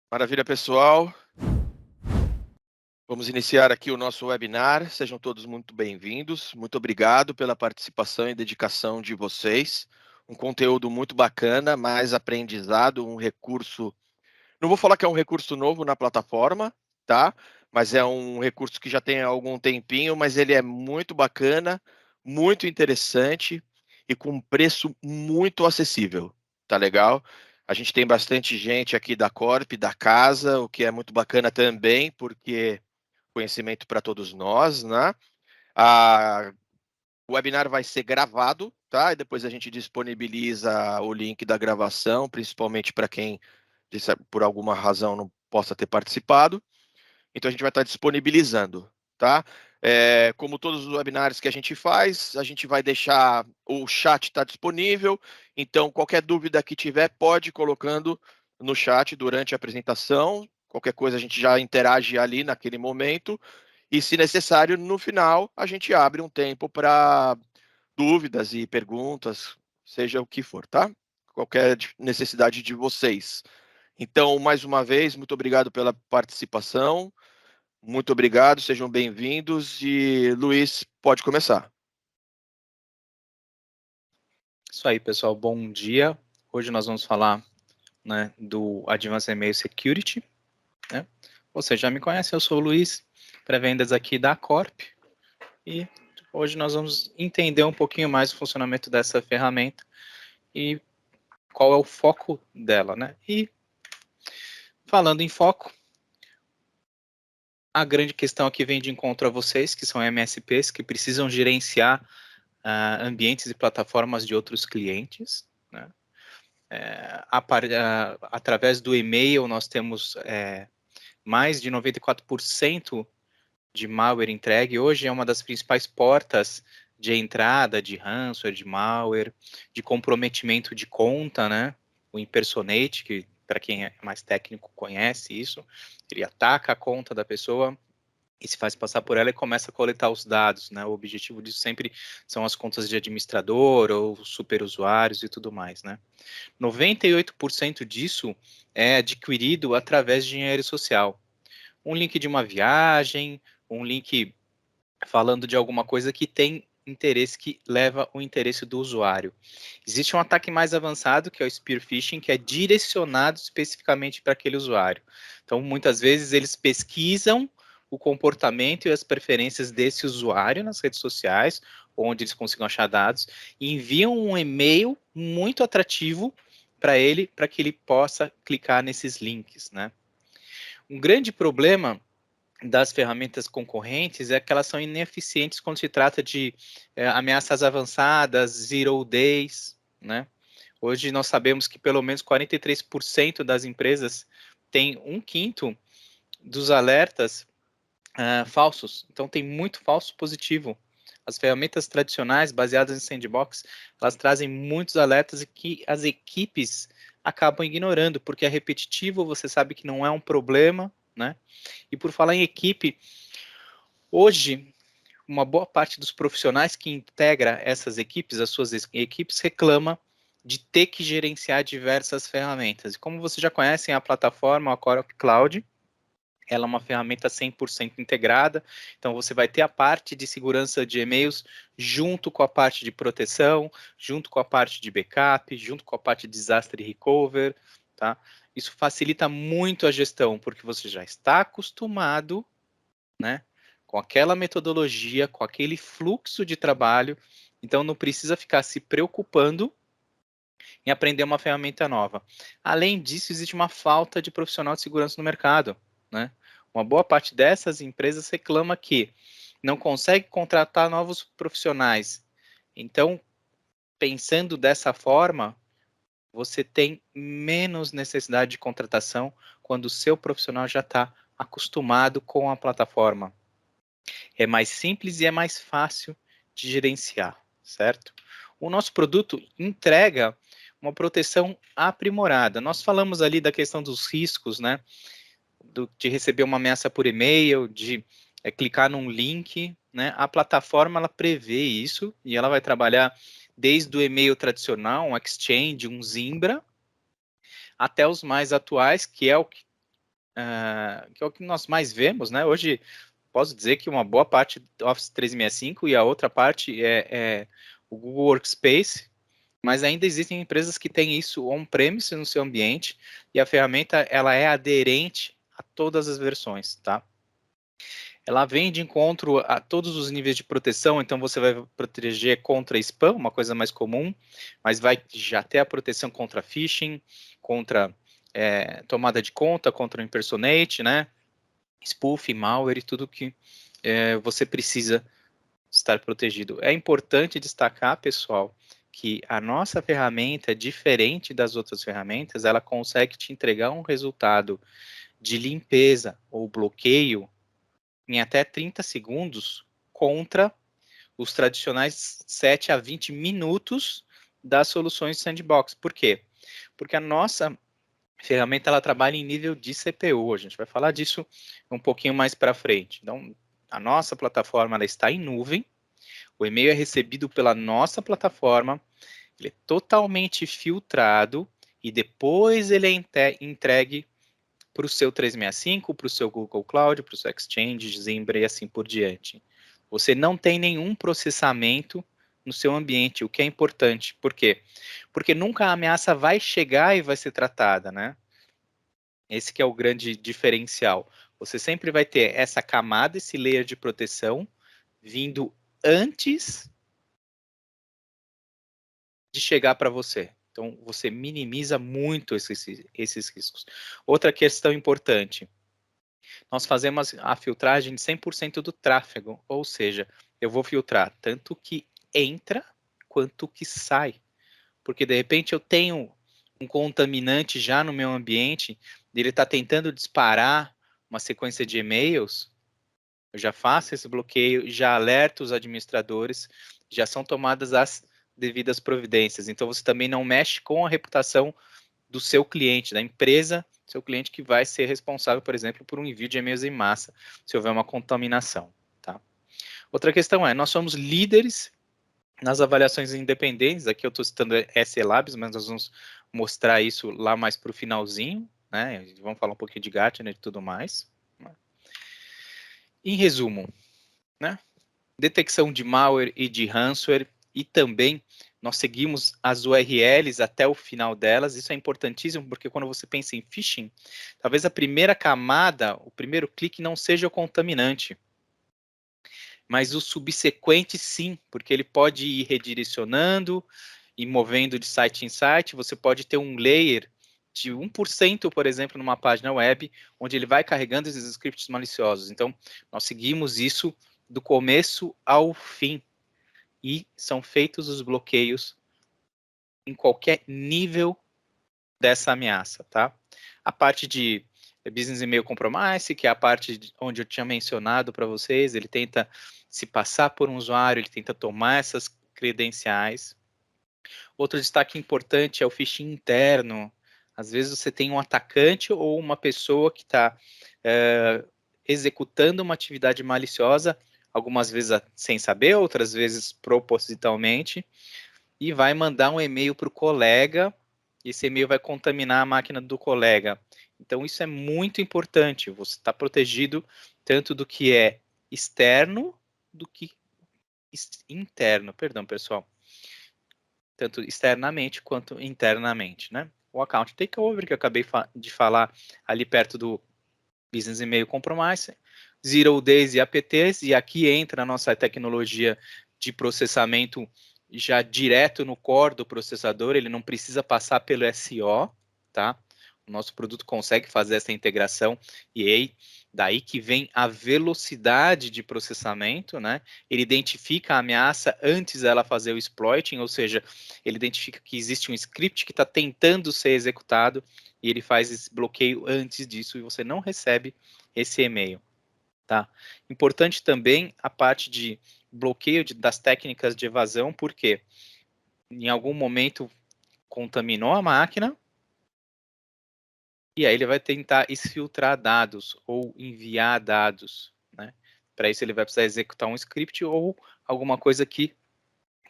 Maravilha, pessoal. Vamos iniciar aqui o nosso webinar. Sejam todos muito bem-vindos. Muito obrigado pela participação e dedicação de vocês. Um conteúdo muito bacana, mais aprendizado, um recurso. Não vou falar que é um recurso novo na plataforma, tá? Mas é um recurso que já tem algum tempinho, mas ele é muito bacana, muito interessante e com um preço muito acessível. Tá legal? A gente tem bastante gente aqui da Corp, da casa, o que é muito bacana também, porque conhecimento para todos nós, né? A, o webinar vai ser gravado, tá? E depois a gente disponibiliza o link da gravação, principalmente para quem, por alguma razão, não possa ter participado. Então a gente vai estar disponibilizando, tá? Como todos os webinários que a gente faz, a gente vai deixar o chat está disponível. Então qualquer dúvida que tiver, pode ir colocando no chat durante a apresentação. Qualquer coisa a gente já interage ali naquele momento. E, se necessário, no final, a gente abre um tempo para dúvidas e perguntas, seja o que for, tá? Qualquer necessidade de vocês. Então, mais uma vez, muito obrigado pela participação. Muito obrigado, sejam bem-vindos. E, Luiz, pode começar. Isso aí, pessoal. Bom dia. Hoje nós vamos falar, né, do Advanced Email Security, né? Você já me conhece, eu sou o Luiz, pré-vendas aqui da Corp. E hoje nós vamos entender um pouquinho mais o funcionamento dessa ferramenta e qual é o foco dela, né? E falando em foco, a grande questão aqui vem de encontro a vocês, que são MSPs, que precisam gerenciar ambientes e plataformas de outros clientes, né? Através do e-mail, nós temos mais de 94% de malware entregue. Hoje é uma das principais portas de entrada de ransomware, de malware, de comprometimento de conta, né? O impersonate, que para quem é mais técnico conhece isso, ele ataca a conta da pessoa e se faz passar por ela e começa a coletar os dados, né? O objetivo disso sempre são as contas de administrador ou superusuários e tudo mais, né? 98% disso é adquirido através de engenharia social. Um link de uma viagem, um link falando de alguma coisa que tem interesse, que leva o interesse do usuário. Existe um ataque mais avançado, que é o spear phishing, que é direcionado especificamente para aquele usuário. Então, muitas vezes, eles pesquisam o comportamento e as preferências desse usuário nas redes sociais, onde eles consigam achar dados, e enviam um e-mail muito atrativo para que ele possa clicar nesses links, né? Um grande problema das ferramentas concorrentes é que elas são ineficientes quando se trata de ameaças avançadas, zero days, né? Hoje nós sabemos que pelo menos 43% das empresas têm um quinto dos alertas falsos. Então tem muito falso positivo. As ferramentas tradicionais baseadas em sandbox, elas trazem muitos alertas e que as equipes acabam ignorando, porque é repetitivo, você sabe que não é um problema, né? E por falar em equipe, hoje, uma boa parte dos profissionais que integra essas equipes, as suas equipes, reclama de ter que gerenciar diversas ferramentas. E como vocês já conhecem a plataforma, a Core Cloud, ela é uma ferramenta 100% integrada, então você vai ter a parte de segurança de e-mails junto com a parte de proteção, junto com a parte de backup, junto com a parte de disaster recover, tá? Isso facilita muito a gestão, porque você já está acostumado, né, com aquela metodologia, com aquele fluxo de trabalho, então não precisa ficar se preocupando em aprender uma ferramenta nova. Além disso, existe uma falta de profissional de segurança no mercado, né? Uma boa parte dessas empresas reclama que não consegue contratar novos profissionais. Então, pensando dessa forma, você tem menos necessidade de contratação quando o seu profissional já está acostumado com a plataforma. É mais simples e é mais fácil de gerenciar, certo? O nosso produto entrega uma proteção aprimorada. Nós falamos ali da questão dos riscos, né? De receber uma ameaça por e-mail, de clicar num link, né? A plataforma ela prevê isso e ela vai trabalhar desde o e-mail tradicional, um Exchange, um Zimbra, até os mais atuais, que é o que que é o que nós mais vemos, né? Hoje, posso dizer que uma boa parte do Office 365 e a outra parte é o Google Workspace, mas ainda existem empresas que têm isso on-premise no seu ambiente e a ferramenta ela é aderente a todas as versões, tá? Ela vem de encontro a todos os níveis de proteção, então você vai proteger contra spam, uma coisa mais comum, mas vai já ter a proteção contra phishing, contra tomada de conta, contra impersonate, né? Spoof, malware e tudo que você precisa estar protegido. É importante destacar, pessoal, que a nossa ferramenta é diferente das outras ferramentas, ela consegue te entregar um resultado de limpeza ou bloqueio em até 30 segundos contra os tradicionais 7 a 20 minutos das soluções sandbox. Por quê? Porque a nossa ferramenta ela trabalha em nível de CPU. A gente vai falar disso um pouquinho mais para frente. Então, a nossa plataforma ela está em nuvem, o e-mail é recebido pela nossa plataforma, ele é totalmente filtrado e depois ele é entregue para o seu 365, para o seu Google Cloud, para o seu Exchange, Zimbra e assim por diante. Você não tem nenhum processamento no seu ambiente, o que é importante. Por quê? Porque nunca a ameaça vai chegar e vai ser tratada, né? Esse que é o grande diferencial. Você sempre vai ter essa camada, esse layer de proteção, vindo antes de chegar para você. Então, você minimiza muito esses riscos. Outra questão importante, nós fazemos a filtragem de 100% do tráfego, ou seja, eu vou filtrar tanto o que entra quanto o que sai. Porque, de repente, eu tenho um contaminante já no meu ambiente, ele está tentando disparar uma sequência de e-mails, eu já faço esse bloqueio, já alerto os administradores, já são tomadas as devidas providências. Então, você também não mexe com a reputação do seu cliente, da empresa, seu cliente que vai ser responsável, por exemplo, por um envio de e-mails em massa, se houver uma contaminação. Tá? Outra questão é, nós somos líderes nas avaliações independentes, aqui eu estou citando SE Labs, mas nós vamos mostrar isso lá mais para o finalzinho, né? Vamos falar um pouquinho de Gartner e tudo mais. Em resumo, né? Detecção de malware e de ransomware, e também nós seguimos as URLs até o final delas. Isso é importantíssimo, porque quando você pensa em phishing, talvez a primeira camada, o primeiro clique não seja o contaminante, mas o subsequente sim, porque ele pode ir redirecionando e movendo de site em site. Você pode ter um layer de 1%, por exemplo, numa página web, onde ele vai carregando esses scripts maliciosos. Então, nós seguimos isso do começo ao fim, e são feitos os bloqueios em qualquer nível dessa ameaça, tá? A parte de Business Email Compromise, que é a parte onde eu tinha mencionado para vocês, ele tenta se passar por um usuário, ele tenta tomar essas credenciais. Outro destaque importante é o phishing interno. Às vezes você tem um atacante ou uma pessoa que está executando uma atividade maliciosa, algumas vezes sem saber, outras vezes propositalmente, e vai mandar um e-mail para o colega, e esse e-mail vai contaminar a máquina do colega. Então, isso é muito importante. Você está protegido tanto do que é externo, do que interno. Perdão, pessoal. Tanto externamente quanto internamente, né? O Account Takeover, que eu acabei de falar ali perto do Business Email Compromise, Zero Days e APTs, e aqui entra a nossa tecnologia de processamento já direto no core do processador, ele não precisa passar pelo SO, tá? O nosso produto consegue fazer essa integração, e aí, daí que vem a velocidade de processamento, né? Ele identifica a ameaça antes dela fazer o exploiting, ou seja, ele identifica que existe um script que está tentando ser executado, e ele faz esse bloqueio antes disso, e você não recebe esse e-mail, tá? Importante também a parte de bloqueio das técnicas de evasão, porque em algum momento contaminou a máquina, e aí ele vai tentar exfiltrar dados ou enviar dados, né? Para isso ele vai precisar executar um script ou alguma coisa que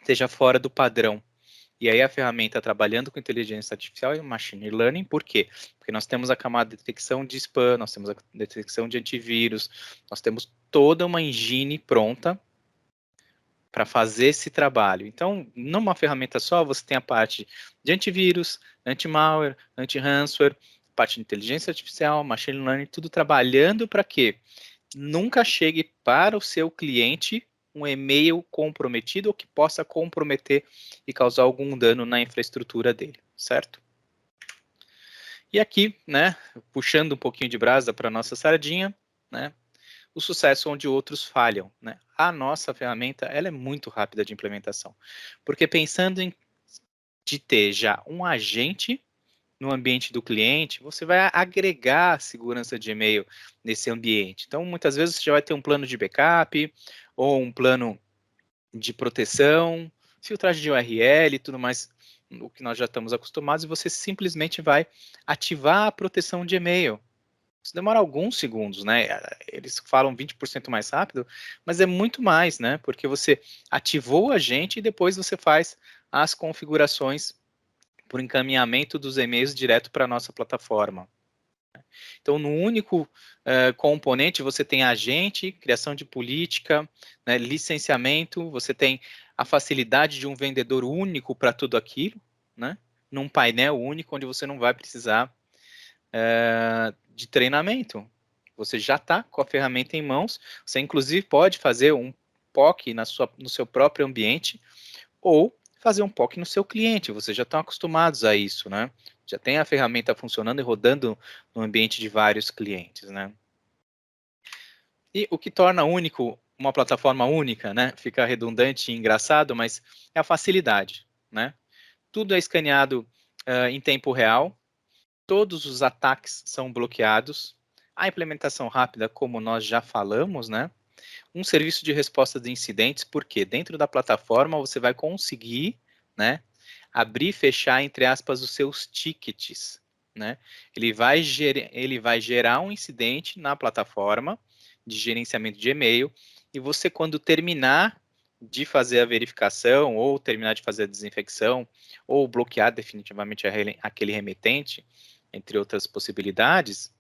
esteja fora do padrão. E aí a ferramenta trabalhando com inteligência artificial e machine learning, por quê? Porque nós temos a camada de detecção de spam, nós temos a detecção de antivírus, nós temos toda uma engine pronta para fazer esse trabalho. Então, numa ferramenta só, você tem a parte de antivírus, anti-malware, anti-ransomware, parte de inteligência artificial, machine learning, tudo trabalhando para quê? Nunca chegue para o seu cliente um e-mail comprometido ou que possa comprometer e causar algum dano na infraestrutura dele, certo? E aqui, né, puxando um pouquinho de brasa para a nossa sardinha, né, o sucesso onde outros falham, né? A nossa ferramenta, ela é muito rápida de implementação, porque pensando em de ter já um agente no ambiente do cliente, você vai agregar segurança de e-mail nesse ambiente. Então, muitas vezes você já vai ter um plano de backup ou um plano de proteção, filtragem de URL e tudo mais, o que nós já estamos acostumados, e você simplesmente vai ativar a proteção de e-mail. Isso demora alguns segundos, né? Eles falam 20% mais rápido, mas é muito mais, né? Porque você ativou o agente e depois você faz as configurações por encaminhamento dos e-mails direto para a nossa plataforma. Então, no único componente, você tem agente, criação de política, né, licenciamento, você tem a facilidade de um vendedor único para tudo aquilo, né, num painel único, onde você não vai precisar de treinamento. Você já está com a ferramenta em mãos, você inclusive pode fazer um POC no seu próprio ambiente, ou fazer um POC no seu cliente, vocês já estão acostumados a isso, né? Já tem a ferramenta funcionando e rodando no ambiente de vários clientes, né? E o que torna único uma plataforma única, né? Fica redundante e engraçado, mas é a facilidade, né? Tudo é escaneado em tempo real, todos os ataques são bloqueados, a implementação rápida, como nós já falamos, né? Um serviço de resposta de incidentes, porque dentro da plataforma você vai conseguir, né, abrir e fechar, entre aspas, os seus tickets, né? Ele vai gerar um incidente na plataforma de gerenciamento de e-mail, e você, quando terminar de fazer a verificação, ou terminar de fazer a desinfecção, ou bloquear definitivamente aquele remetente, entre outras possibilidades,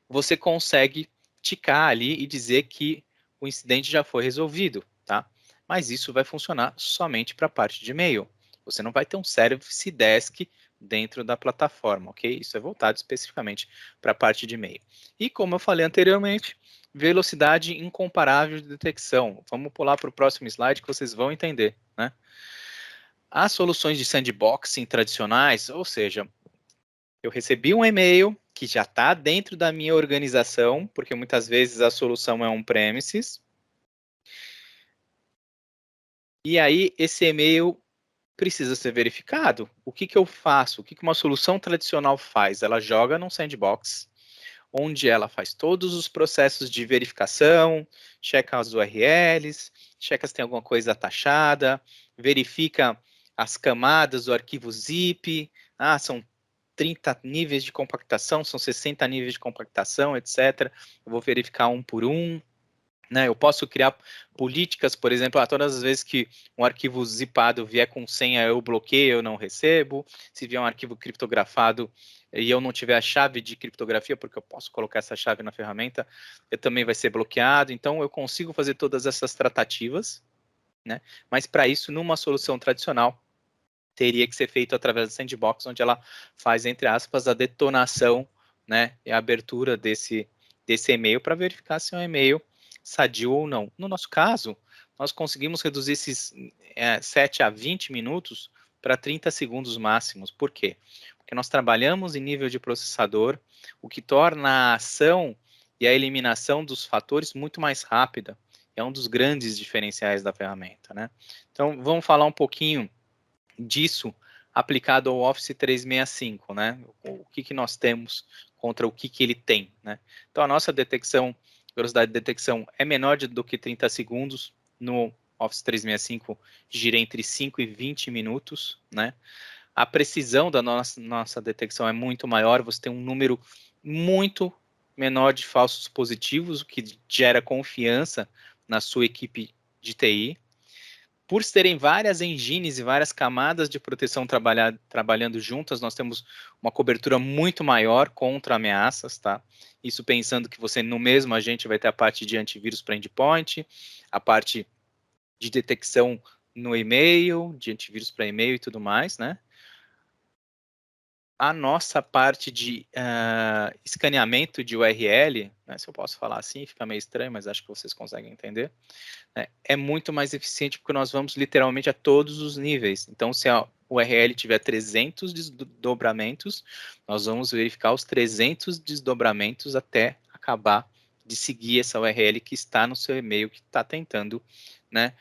você consegue ticar ali e dizer que o incidente já foi resolvido, tá? Mas isso vai funcionar somente para a parte de e-mail. Você não vai ter um Service Desk dentro da plataforma, ok? Isso é voltado especificamente para a parte de e-mail. E como eu falei anteriormente, velocidade incomparável de detecção. Vamos pular para o próximo slide que vocês vão entender, né? As soluções de sandboxing tradicionais, ou seja, eu recebi um e-mail que já está dentro da minha organização, porque muitas vezes a solução é on-premises. E aí, esse e-mail precisa ser verificado. O que, que eu faço? O que, que uma solução tradicional faz? Ela joga num sandbox, onde ela faz todos os processos de verificação, checa as URLs, checa se tem alguma coisa taxada, verifica as camadas do arquivo zip, são 30 níveis de compactação, são 60 níveis de compactação, etc. Eu vou verificar um por um, né? Eu posso criar políticas, por exemplo, todas as vezes que um arquivo zipado vier com senha, eu bloqueio, eu não recebo. Se vier um arquivo criptografado e eu não tiver a chave de criptografia, porque eu posso colocar essa chave na ferramenta, eu também vai ser bloqueado. Então, eu consigo fazer todas essas tratativas, né? Mas para isso, numa solução tradicional, teria que ser feito através do sandbox, onde ela faz, entre aspas, a detonação, né, e a abertura desse e-mail para verificar se é um e-mail sadio ou não. No nosso caso, nós conseguimos reduzir esses 7 a 20 minutos para 30 segundos máximos. Por quê? Porque nós trabalhamos em nível de processador, o que torna a ação e a eliminação dos fatores muito mais rápida. É um dos grandes diferenciais da ferramenta, né? Então, vamos falar um pouquinho disso aplicado ao Office 365, né? O que, que nós temos contra o que, que ele tem, né? Então, a nossa velocidade de detecção é menor do que 30 segundos, no Office 365 gira entre 5 e 20 minutos, né? A precisão da nossa detecção é muito maior, você tem um número muito menor de falsos positivos, o que gera confiança na sua equipe de TI. por terem várias engines e várias camadas de proteção trabalhando juntas, nós temos uma cobertura muito maior contra ameaças, tá? Isso pensando que você no mesmo agente vai ter a parte de antivírus para endpoint, a parte de detecção no e-mail, de antivírus para e-mail e tudo mais, né? A nossa parte de escaneamento de URL, né, se eu posso falar assim, fica meio estranho, mas acho que vocês conseguem entender, né, é muito mais eficiente porque nós vamos literalmente a todos os níveis. Então, se a URL tiver 300 desdobramentos, nós vamos verificar os 300 desdobramentos até acabar de seguir essa URL que está no seu e-mail, que está tentando, né,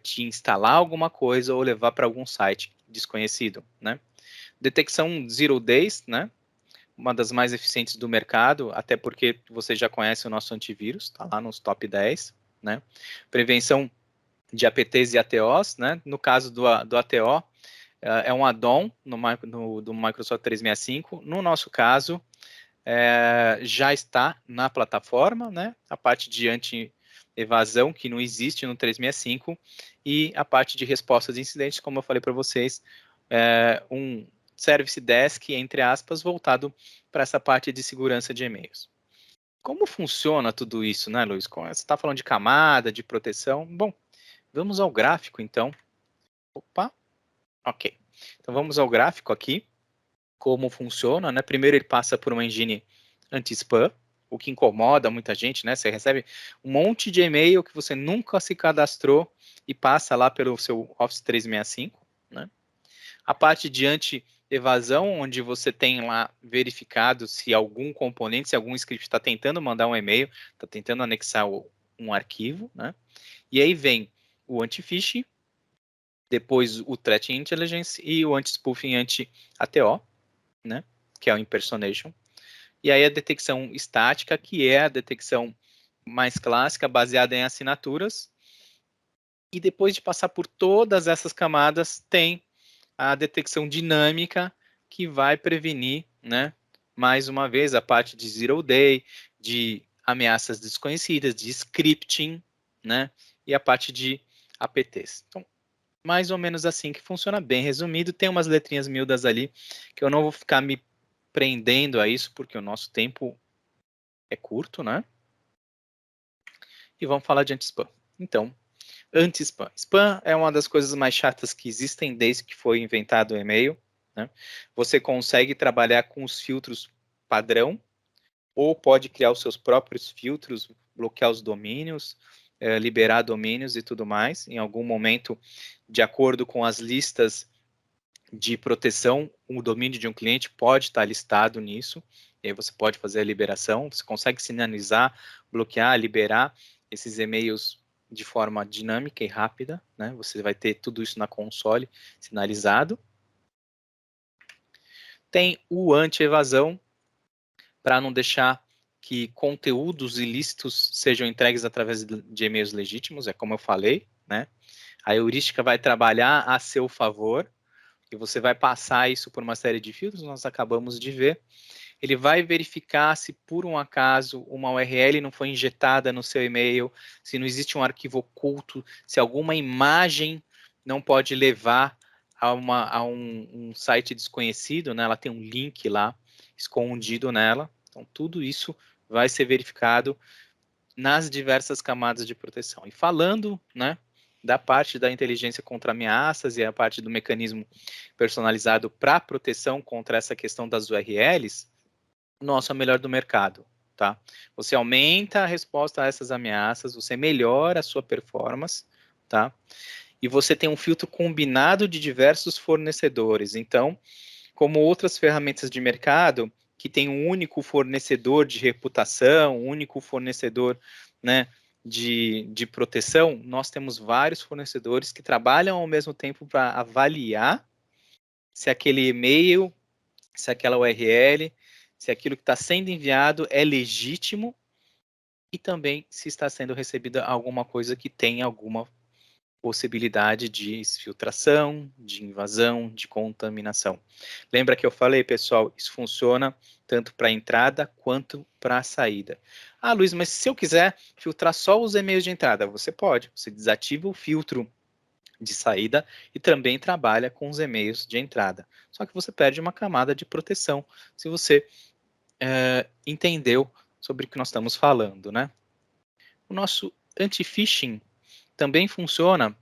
te instalar alguma coisa ou levar para algum site desconhecido, né? Detecção Zero Days, né? Uma das mais eficientes do mercado, até porque você já conhece o nosso antivírus, está lá nos top 10, né? Prevenção de APTs e ATOs, né? No caso do ATO, é um add-on do Microsoft 365. No nosso caso, já está na plataforma, né? A parte de anti-evasão, que não existe no 365, e a parte de resposta de incidentes, como eu falei para vocês, um Service Desk, entre aspas, voltado para essa parte de segurança de e-mails. Como funciona tudo isso, né, Luiz? Você está falando de camada, de proteção. Bom, vamos ao gráfico, então. Opa, ok. Então, vamos ao gráfico aqui. Como funciona, né? Primeiro, ele passa por uma engine anti-spam, o que incomoda muita gente, né? Você recebe um monte de e-mail que você nunca se cadastrou e passa lá pelo seu Office 365, né? A parte de anti-evasão, onde você tem lá verificado se algum componente, se algum script está tentando mandar um e-mail, está tentando anexar um arquivo, né? E aí vem o anti-phishing, depois o Threat Intelligence e o anti-spoofing anti-ATO, né? Que é o impersonation. E aí a detecção estática, que é a detecção mais clássica, baseada em assinaturas. E depois de passar por todas essas camadas, tem a detecção dinâmica, que vai prevenir, né, mais uma vez, a parte de Zero Day, de ameaças desconhecidas, de scripting, né, e a parte de APTs. Então, mais ou menos assim que funciona, bem resumido. Tem umas letrinhas miúdas ali, que eu não vou ficar me prendendo a isso, porque o nosso tempo é curto, né? E vamos falar de anti-spam. Então, anti-spam. Spam é uma das coisas mais chatas que existem desde que foi inventado o e-mail, né? Você consegue trabalhar com os filtros padrão, ou pode criar os seus próprios filtros, bloquear os domínios, liberar domínios e tudo mais. Em algum momento, de acordo com as listas de proteção, o domínio de um cliente pode estar listado nisso, e aí você pode fazer a liberação, você consegue sinalizar, bloquear, liberar esses e-mails de forma dinâmica e rápida, né? Você vai ter tudo isso na console sinalizado. Tem o anti-evasão, para não deixar que conteúdos ilícitos sejam entregues através de e-mails legítimos, é como eu falei, né? A heurística vai trabalhar a seu favor, e você vai passar isso por uma série de filtros, nós acabamos de ver. Ele vai verificar se por um acaso uma URL não foi injetada no seu e-mail, se não existe um arquivo oculto, se alguma imagem não pode levar a um site desconhecido, né? Ela tem um link lá escondido nela. Então, tudo isso vai ser verificado nas diversas camadas de proteção. E falando, né, da parte da inteligência contra ameaças e a parte do mecanismo personalizado para proteção contra essa questão das URLs, nosso é o melhor do mercado, tá? Você aumenta a resposta a essas ameaças, você melhora a sua performance, tá? E você tem um filtro combinado de diversos fornecedores. Então, como outras ferramentas de mercado, que tem um único fornecedor de reputação, um único fornecedor, né, de proteção, nós temos vários fornecedores que trabalham ao mesmo tempo para avaliar se aquele e-mail, se aquela URL, se aquilo que está sendo enviado é legítimo e também se está sendo recebida alguma coisa que tem alguma possibilidade de exfiltração, de invasão, de contaminação. Lembra que eu falei, pessoal, isso funciona tanto para a entrada quanto para a saída. Ah, Luiz, mas se eu quiser filtrar só os e-mails de entrada, você pode. Você desativa o filtro de saída e também trabalha com os e-mails de entrada. Só que você perde uma camada de proteção se você entendeu sobre o que nós estamos falando, né? O nosso anti-phishing também funciona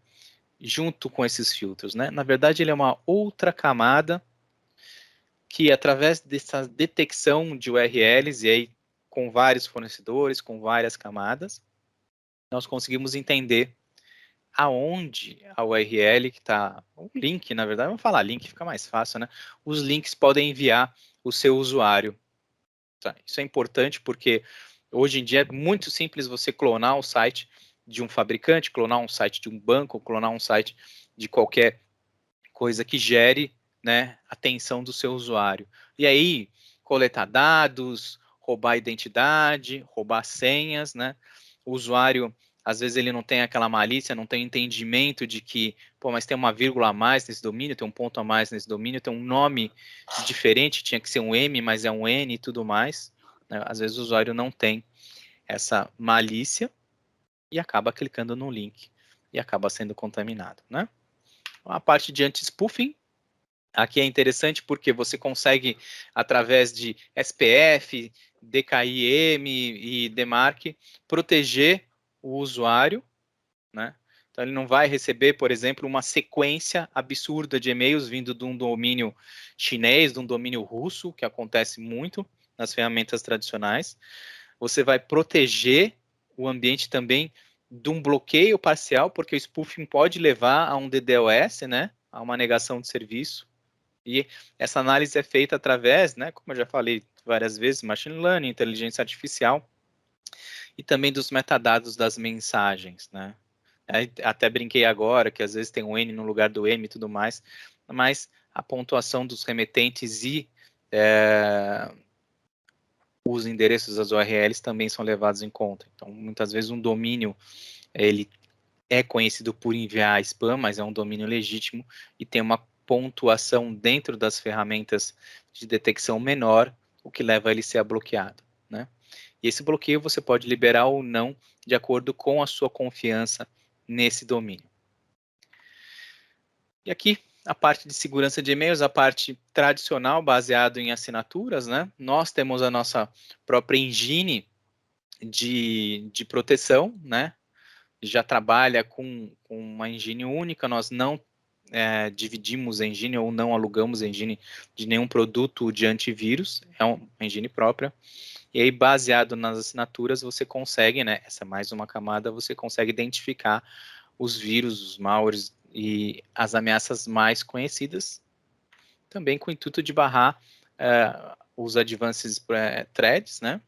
junto com esses filtros, né? Na verdade, ele é uma outra camada que, através dessa detecção de URLs, e aí com vários fornecedores, com várias camadas, nós conseguimos entender aonde a URL que está, o link, na verdade, vamos falar link, fica mais fácil, né? Os links podem enviar o seu usuário. Tá? Isso é importante porque hoje em dia é muito simples você clonar o site de um fabricante, clonar um site de um banco, clonar um site de qualquer coisa que gere, né, a atenção do seu usuário. E aí, coletar dados, roubar identidade, roubar senhas, né? O usuário, às vezes, ele não tem aquela malícia, não tem entendimento de que, pô, mas tem uma vírgula a mais nesse domínio, tem um ponto a mais nesse domínio, tem um nome diferente, tinha que ser um M, mas é um N e tudo mais. Né? Às vezes o usuário não tem essa malícia e acaba clicando no link e acaba sendo contaminado, né? A parte de anti-spoofing, aqui é interessante porque você consegue, através de SPF, DKIM e DMARC, proteger o usuário, né? Então ele não vai receber, por exemplo, uma sequência absurda de e-mails vindo de um domínio chinês, de um domínio russo, que acontece muito nas ferramentas tradicionais. Você vai proteger o ambiente também de um bloqueio parcial, porque o spoofing pode levar a um DDoS, né? A uma negação de serviço. E essa análise é feita através, né, como eu já falei várias vezes, machine learning, inteligência artificial, e também dos metadados das mensagens, né. Até brinquei agora que às vezes tem um N no lugar do M e tudo mais, mas a pontuação dos remetentes e os endereços das URLs também são levados em conta. Então, muitas vezes um domínio, ele é conhecido por enviar spam, mas é um domínio legítimo e tem uma pontuação dentro das ferramentas de detecção menor, o que leva ele a ser bloqueado, né? E esse bloqueio você pode liberar ou não, de acordo com a sua confiança nesse domínio. E aqui, a parte de segurança de e-mails, a parte tradicional, baseado em assinaturas, né? Nós temos a nossa própria engine de proteção, né? Já trabalha com uma engine única, nós não dividimos a engine ou não alugamos a engine de nenhum produto de antivírus, é uma engine própria. E aí, baseado nas assinaturas, você consegue, né? Essa é mais uma camada, você consegue identificar os vírus, os malwares e as ameaças mais conhecidas, também com o intuito de barrar os advanced threats, né?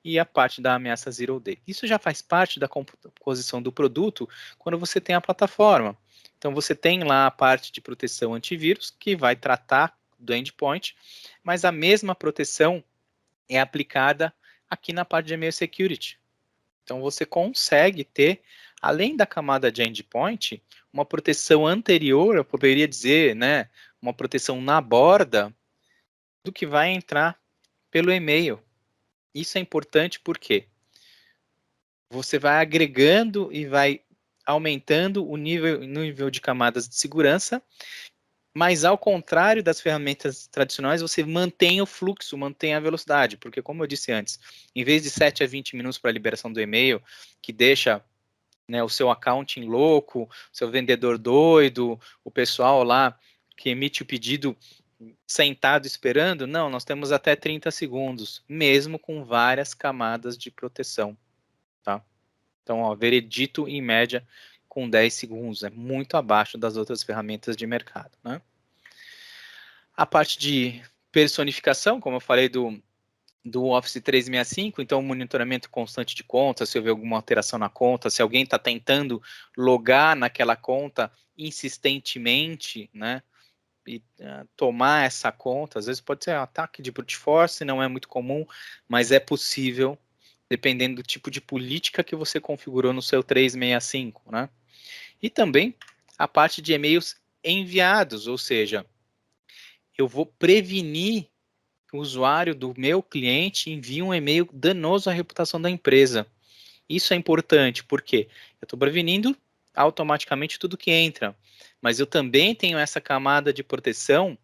E a parte da ameaça Zero Day. Isso já faz parte da composição do produto quando você tem a plataforma. Então, você tem lá a parte de proteção antivírus, que vai tratar do endpoint, mas a mesma proteção é aplicada aqui na parte de e-mail security. Então, você consegue ter, além da camada de endpoint, uma proteção anterior, eu poderia dizer, né, uma proteção na borda do que vai entrar pelo e-mail. Isso é importante porque você vai agregando e vai aumentando o nível de camadas de segurança, mas ao contrário das ferramentas tradicionais, você mantém o fluxo, mantém a velocidade, porque como eu disse antes, em vez de 7 a 20 minutos para a liberação do e-mail, que deixa, né, o seu accounting louco, seu vendedor doido, o pessoal lá que emite o pedido sentado esperando, não, nós temos até 30 segundos, mesmo com várias camadas de proteção, tá? Então, ó, veredito em média com 10 segundos, é muito abaixo das outras ferramentas de mercado, né? A parte de personificação, como eu falei do Office 365, então monitoramento constante de conta, se houver alguma alteração na conta, se alguém está tentando logar naquela conta insistentemente, né, e tomar essa conta, às vezes pode ser um ataque de brute force, não é muito comum, mas é possível, dependendo do tipo de política que você configurou no seu 365, né? E também a parte de e-mails enviados, ou seja, eu vou prevenir que o usuário do meu cliente envie um e-mail danoso à reputação da empresa. Isso é importante, porque eu estou prevenindo automaticamente tudo que entra, mas eu também tenho essa camada de proteção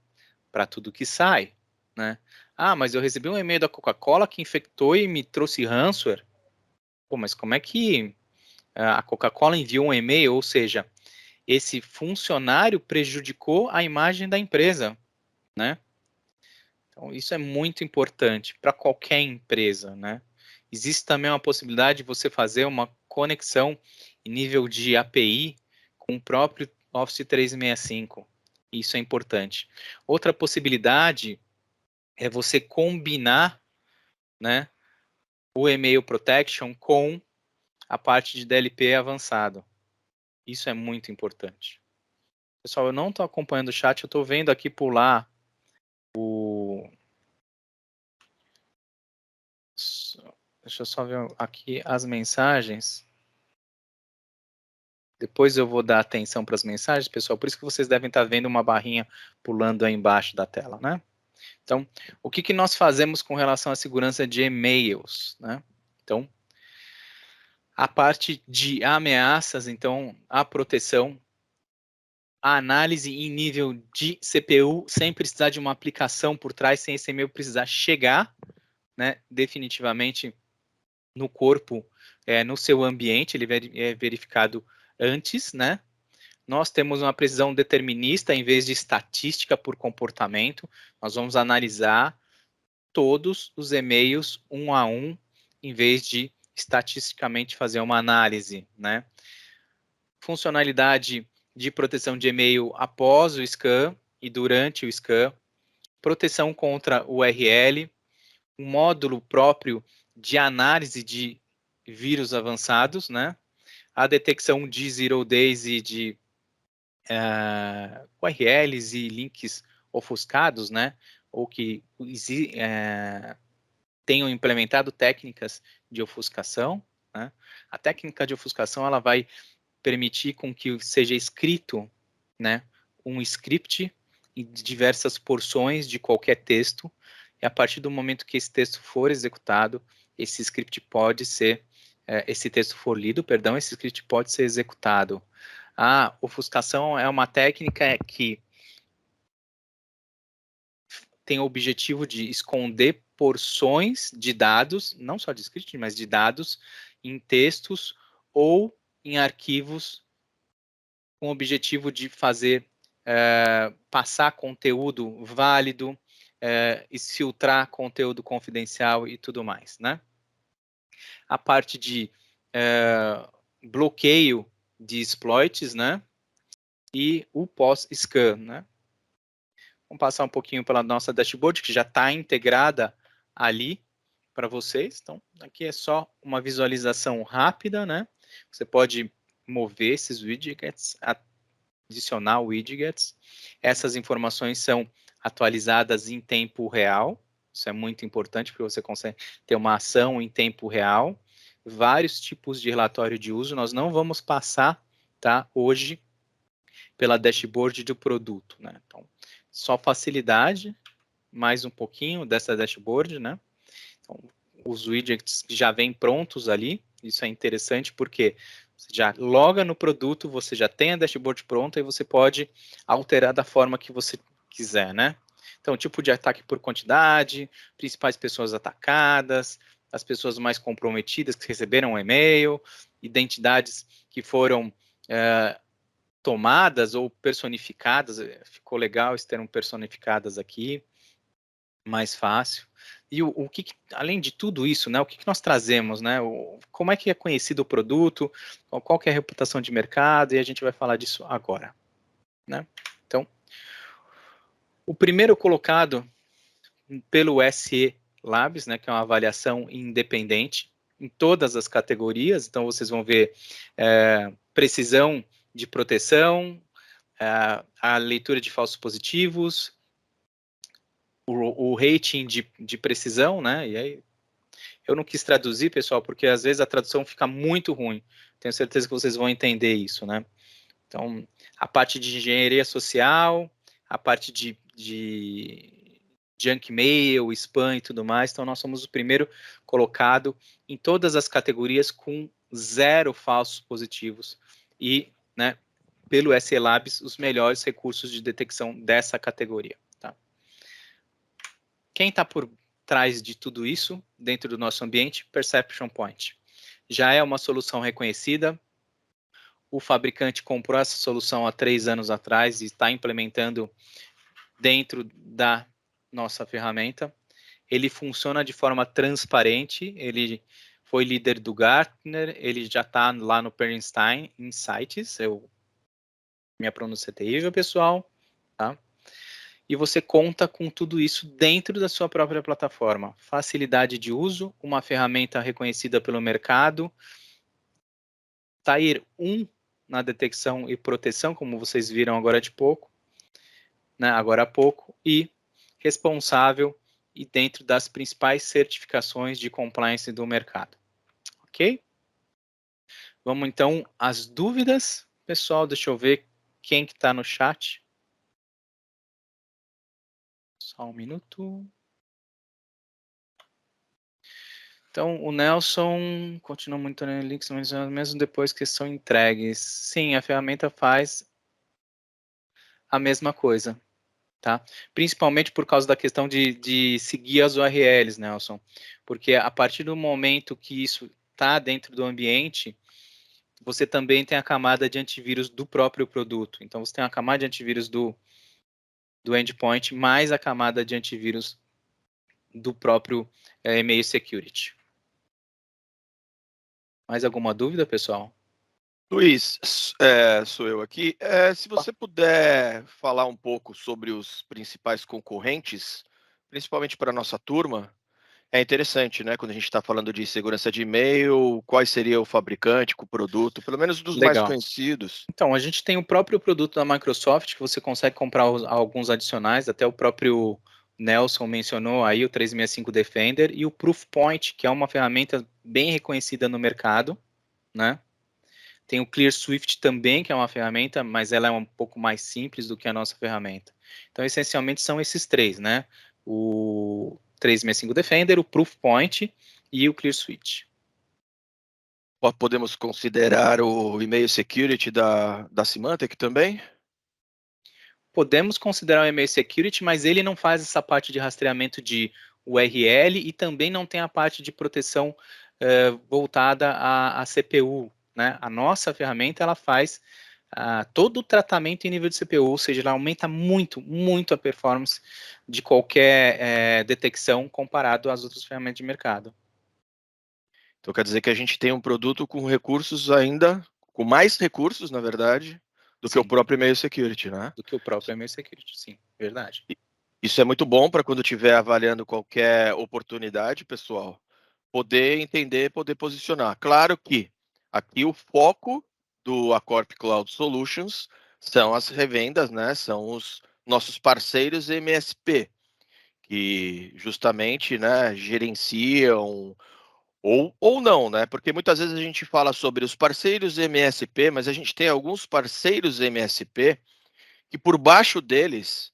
para tudo que sai, né? Ah, mas eu recebi um e-mail da Coca-Cola que infectou e me trouxe ransomware. Pô, mas como é que a Coca-Cola enviou um e-mail, ou seja, esse funcionário prejudicou a imagem da empresa, né? Então, isso é muito importante para qualquer empresa, né? Existe também uma possibilidade de você fazer uma conexão em nível de API com o próprio Office 365. Isso é importante. Outra possibilidade é você combinar, né, o e-mail protection com a parte de DLP avançado. Isso é muito importante. Pessoal, eu não estou acompanhando o chat, eu estou vendo aqui pular o... Deixa eu só ver aqui as mensagens. Depois eu vou dar atenção para as mensagens, pessoal. Por isso que vocês devem estar vendo uma barrinha pulando aí embaixo da tela, né? Então, o que nós fazemos com relação à segurança de e-mails, né? Então, a parte de ameaças, então, a proteção, a análise em nível de CPU, sem precisar de uma aplicação por trás, sem esse e-mail precisar chegar, né, definitivamente no corpo, no seu ambiente, ele é verificado antes, né? Nós temos uma precisão determinista em vez de estatística por comportamento. Nós vamos analisar todos os e-mails um a um, em vez de estatisticamente fazer uma análise, né? Funcionalidade de proteção de e-mail após o scan e durante o scan, proteção contra o URL, um módulo próprio de análise de vírus avançados, né? A detecção de zero days e de URLs e links ofuscados, né? Ou que tenham implementado técnicas de ofuscação, né? A técnica de ofuscação ela vai permitir com que seja escrito, né, um script em diversas porções de qualquer texto, e a partir do momento que esse texto for executado, esse script pode ser, esse texto for lido, perdão, esse script pode ser executado. A ofuscação é uma técnica que tem o objetivo de esconder porções de dados, não só de script, mas de dados, em textos ou em arquivos, com o objetivo de fazer passar conteúdo válido, filtrar conteúdo confidencial e tudo mais, né? A parte de bloqueio de exploits, né? E o pós-scan, né? Vamos passar um pouquinho pela nossa dashboard, que já está integrada ali para vocês. Então, aqui é só uma visualização rápida, né? Você pode mover esses widgets, adicionar widgets. Essas informações são atualizadas em tempo real. Isso é muito importante, porque você consegue ter uma ação em tempo real. Vários tipos de relatório de uso. Nós não vamos passar, tá, hoje pela dashboard do produto, né? Então, só facilidade, mais um pouquinho dessa dashboard, né? Então, os widgets já vêm prontos ali, isso é interessante porque você já loga no produto, você já tem a dashboard pronta e você pode alterar da forma que você quiser, né? Então, tipo de ataque por quantidade, principais pessoas atacadas, as pessoas mais comprometidas que receberam um e-mail, identidades que foram tomadas ou personificadas, ficou legal esse termo personificadas aqui, mais fácil. E o que, além de tudo isso, né, o que nós trazemos, né, como é que é conhecido o produto, qual que é a reputação de mercado, e a gente vai falar disso agora, né? Então, o primeiro colocado pelo SE Labs, né, que é uma avaliação independente em todas as categorias, então vocês vão ver precisão de proteção, a leitura de falsos positivos, o rating de precisão, né? E aí eu não quis traduzir, pessoal, porque às vezes a tradução fica muito ruim. Tenho certeza que vocês vão entender isso, né? Então, a parte de engenharia social, a parte de junk mail, spam e tudo mais. Então, nós somos o primeiro colocado em todas as categorias com 0 falsos positivos e né, pelo SE Labs, os melhores recursos de detecção dessa categoria. Tá? Quem está por trás de tudo isso, dentro do nosso ambiente? Perception Point. Já é uma solução reconhecida. O fabricante comprou essa solução há 3 anos atrás e está implementando dentro da nossa ferramenta. Ele funciona de forma transparente, ele foi líder do Gartner, ele já está lá no Bernstein Insights, minha pronúncia é terrível, pessoal, tá? E você conta com tudo isso dentro da sua própria plataforma. Facilidade de uso, uma ferramenta reconhecida pelo mercado, Tier 1 na detecção e proteção, como vocês viram agora de pouco, né, agora há pouco, e responsável e dentro das principais certificações de compliance do mercado. Ok? Vamos então às dúvidas. Pessoal, deixa eu ver quem que está no chat. Só um minuto. Então, o Nelson continua monitorando links, mas mesmo depois que são entregues. Sim, a ferramenta faz a mesma coisa, tá? Principalmente por causa da questão de seguir as URLs, Nelson. Porque a partir do momento que isso está dentro do ambiente, você também tem a camada de antivírus do próprio produto. Então, você tem a camada de antivírus do endpoint, mais a camada de antivírus do próprio e-mail security. Mais alguma dúvida, pessoal? Luiz, sou eu aqui. Se você puder falar um pouco sobre os principais concorrentes, principalmente para a nossa turma, é interessante, né? Quando a gente está falando de segurança de e-mail, quais seria o fabricante, o produto, pelo menos dos mais Legal. conhecidos. Então, a gente tem o próprio produto da Microsoft, que você consegue comprar alguns adicionais, até o próprio Nelson mencionou aí, o 365 Defender, e o Proofpoint, que é uma ferramenta bem reconhecida no mercado, né? Tem o ClearSwift também, que é uma ferramenta, mas ela é um pouco mais simples do que a nossa ferramenta. Então, essencialmente, são esses três, né? O 365 Defender, o Proofpoint e o ClearSwitch. Podemos considerar o e-mail security da Symantec também? Podemos considerar o e-mail security, mas ele não faz essa parte de rastreamento de URL e também não tem a parte de proteção voltada à CPU, né? A nossa ferramenta, ela faz todo o tratamento em nível de CPU, ou seja, ela aumenta muito, muito a performance de qualquer detecção comparado às outras ferramentas de mercado. Então quer dizer que a gente tem um produto com recursos ainda, com mais recursos, na verdade, do que o Sim, próprio e-mail security, né? do que o próprio e-mail security, sim, verdade. Isso é muito bom para quando estiver avaliando qualquer oportunidade, pessoal, poder entender, poder posicionar. Claro que aqui o foco do Acorp Cloud Solutions são as revendas, né? São os nossos parceiros MSP, que justamente, né, gerenciam ou não, né? Porque muitas vezes a gente fala sobre os parceiros MSP, mas a gente tem alguns parceiros MSP que por baixo deles,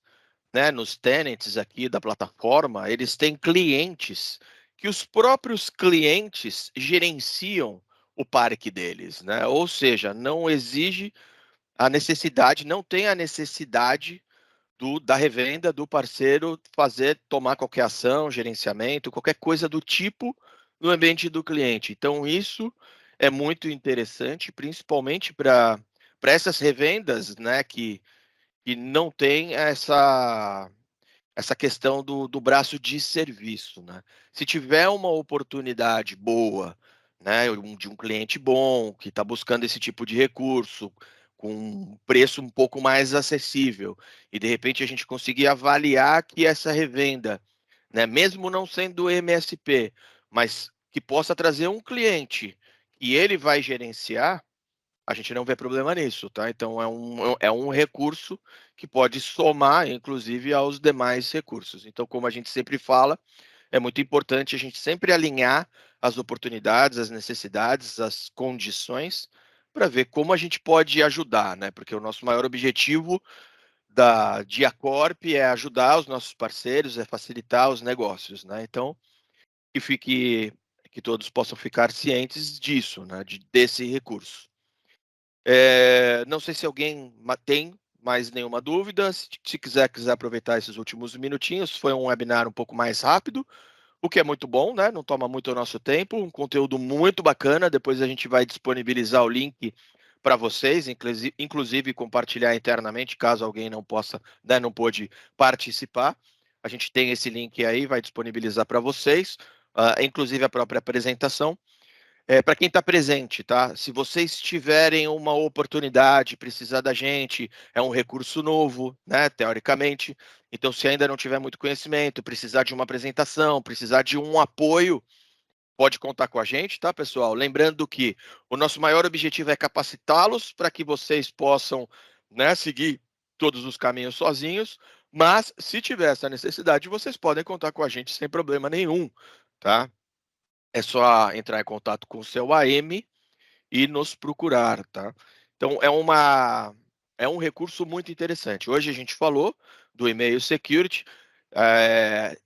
né, nos tenants aqui da plataforma, eles têm clientes que os próprios clientes gerenciam o parque deles, né? Ou seja, não exige a necessidade, não tem a necessidade da revenda do parceiro tomar qualquer ação, gerenciamento, qualquer coisa do tipo no ambiente do cliente. Então, isso é muito interessante, principalmente para essas revendas, né, que não tem essa questão do braço de serviço, né? Se tiver uma oportunidade boa, né, de um cliente bom que está buscando esse tipo de recurso com um preço um pouco mais acessível e de repente a gente conseguir avaliar que essa revenda, né, mesmo não sendo MSP, mas que possa trazer um cliente e ele vai gerenciar, a gente não vê problema nisso, tá? Então é um recurso que pode somar, inclusive, aos demais recursos. Então, como a gente sempre fala, é muito importante a gente sempre alinhar as oportunidades, as necessidades, as condições, para ver como a gente pode ajudar, né? Porque o nosso maior objetivo da Diacorp é ajudar os nossos parceiros, é facilitar os negócios, né? Então, que todos possam ficar cientes disso, né? Desse recurso. Não sei se alguém tem mais nenhuma dúvida. Se quiser aproveitar esses últimos minutinhos, foi um webinar um pouco mais rápido, o que é muito bom, né? Não toma muito o nosso tempo, um conteúdo muito bacana. Depois a gente vai disponibilizar o link para vocês, inclusive compartilhar internamente, caso alguém não possa, né, não pôde participar. A gente tem esse link aí, vai disponibilizar para vocês, inclusive a própria apresentação. Para quem está presente, tá? Se vocês tiverem uma oportunidade, precisar da gente, é um recurso novo, né? Teoricamente. Então, se ainda não tiver muito conhecimento, precisar de uma apresentação, precisar de um apoio, pode contar com a gente, tá, pessoal? Lembrando que o nosso maior objetivo é capacitá-los para que vocês possam, né, seguir todos os caminhos sozinhos. Mas, se tiver essa necessidade, vocês podem contar com a gente sem problema nenhum, tá? É só entrar em contato com o seu AM e nos procurar, tá? Então, é um recurso muito interessante. Hoje a gente falou do e-mail security.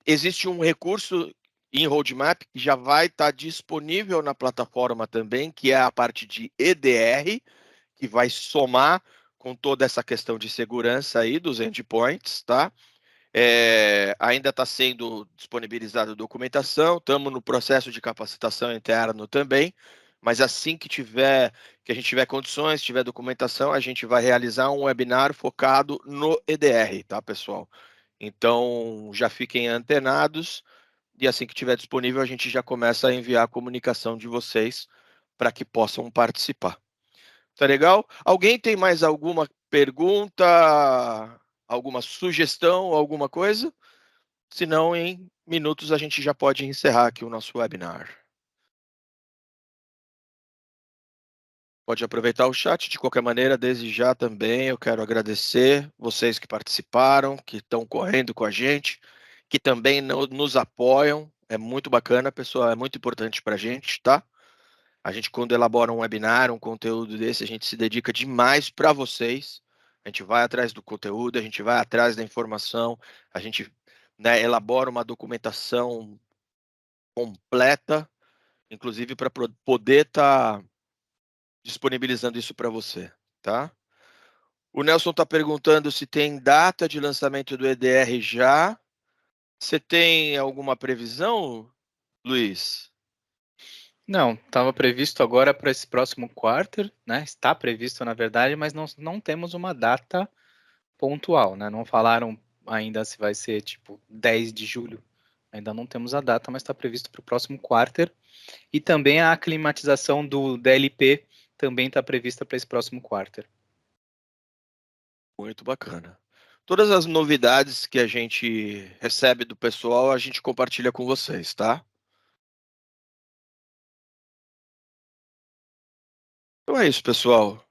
Existe um recurso em roadmap que já vai estar disponível na plataforma também, que é a parte de EDR, que vai somar com toda essa questão de segurança aí dos endpoints, tá? Ainda está sendo disponibilizada a documentação, estamos no processo de capacitação interno também, mas assim que a gente tiver condições, tiver documentação, a gente vai realizar um webinar focado no EDR, tá, pessoal? Então, já fiquem antenados e assim que tiver disponível, a gente já começa a enviar a comunicação de vocês para que possam participar. Tá legal? Alguém tem mais alguma pergunta, alguma sugestão, alguma coisa? Senão, em minutos, a gente já pode encerrar aqui o nosso webinar. Pode aproveitar o chat. De qualquer maneira, desde já também eu quero agradecer vocês que participaram, que estão correndo com a gente, que também nos apoiam. É muito bacana, pessoal, é muito importante para a gente, tá? A gente, quando elabora um webinar, um conteúdo desse, a gente se dedica demais para vocês. A gente vai atrás do conteúdo, a gente vai atrás da informação, a gente, né, elabora uma documentação completa, inclusive para poder estar disponibilizando isso para você, tá? O Nelson está perguntando se tem data de lançamento do EDR já. Você tem alguma previsão, Luiz? Não, estava previsto agora para esse próximo quarter, né? Está previsto, na verdade, mas não temos uma data pontual, né? Não falaram ainda se vai ser tipo 10 de julho. Ainda não temos a data, mas está previsto para o próximo quarter. E também a aclimatização do DLP também está prevista para esse próximo quarter. Muito bacana. Todas as novidades que a gente recebe do pessoal, a gente compartilha com vocês, tá? Então é isso, pessoal.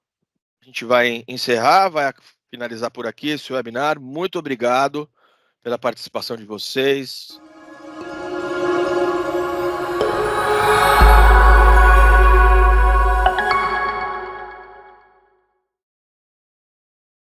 A gente vai encerrar, vai finalizar por aqui esse webinar. Muito obrigado pela participação de vocês.